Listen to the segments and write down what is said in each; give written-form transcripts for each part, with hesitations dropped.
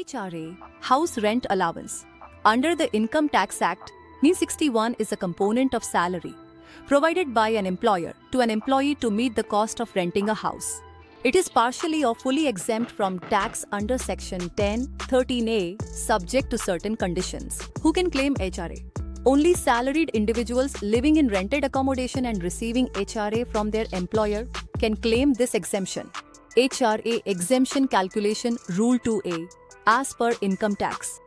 HRA, House Rent Allowance. Under the Income Tax Act, NI 61 is a component of salary provided by an employer to an employee to meet the cost of renting a house. It is partially or fully exempt from tax under Section 10(13)(a) subject to certain conditions. Who can claim HRA? Only salaried individuals living in rented accommodation and receiving HRA from their employer can claim this exemption. HRA Exemption Calculation Rule 2A. As per income tax,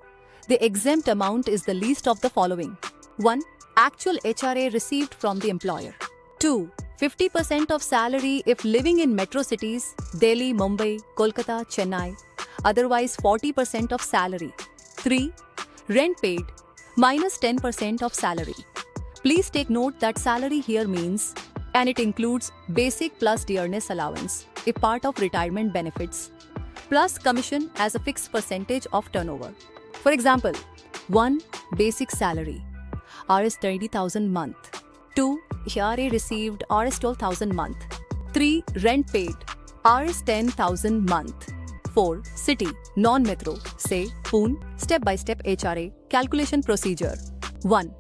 the exempt amount is the least of the following. 1. Actual HRA received from the employer. 2. 50% of salary if living in metro cities, Delhi, Mumbai, Kolkata, Chennai. Otherwise 40% of salary. 3. Rent paid minus 10% of salary. Please take note that salary here means, and it includes basic plus dearness allowance if part of retirement benefits, plus commission as a fixed percentage of turnover. For example, 1. Basic salary Rs 30,000 month. 2. HRA received Rs 12,000 month. 3. Rent paid Rs 10,000 month. 4. City, non-metro, say Pune. Step-by-step HRA calculation procedure. 1.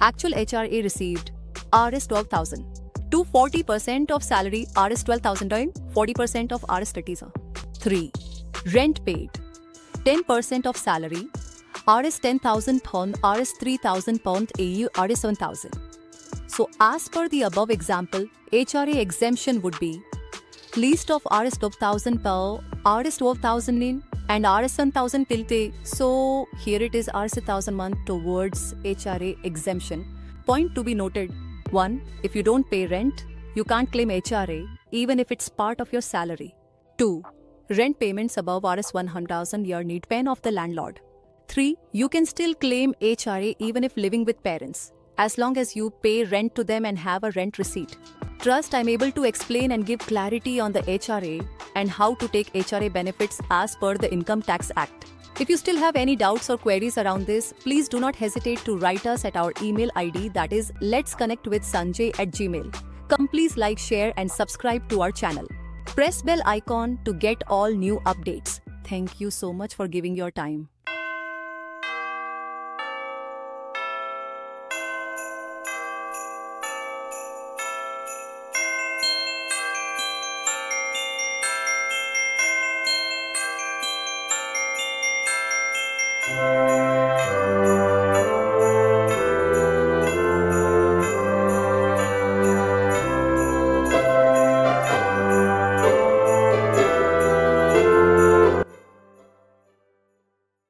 Actual HRA received Rs 12,000. 2. 40% of salary Rs 12,000 time 40% of Rs 30,000. 3. Rent paid 10% of salary Rs 10,000 pound Rs 3,000 pound AU Rs 7,000. So as per the above example, HRA exemption would be least of Rs 12,000 per Rs 12,000 in and Rs 7,000 tilte. So here it is Rs 1,000 month towards HRA exemption. Point to be noted. 1. If you don't pay rent, you can't claim HRA even if it's part of your salary. 2. Rent payments above Rs 100,000 year need pen of the landlord. 3. You can still claim HRA even if living with parents, as long as you pay rent to them and have a rent receipt. Trust I'm able to explain and give clarity on the HRA and how to take HRA benefits as per the Income Tax Act. If you still have any doubts or queries around this, please do not hesitate to write us at our email ID, that is letsconnectwithsanjay@gmail. Come please like, share and subscribe to our channel. Press bell icon to get all new updates. Thank you so much for giving your time.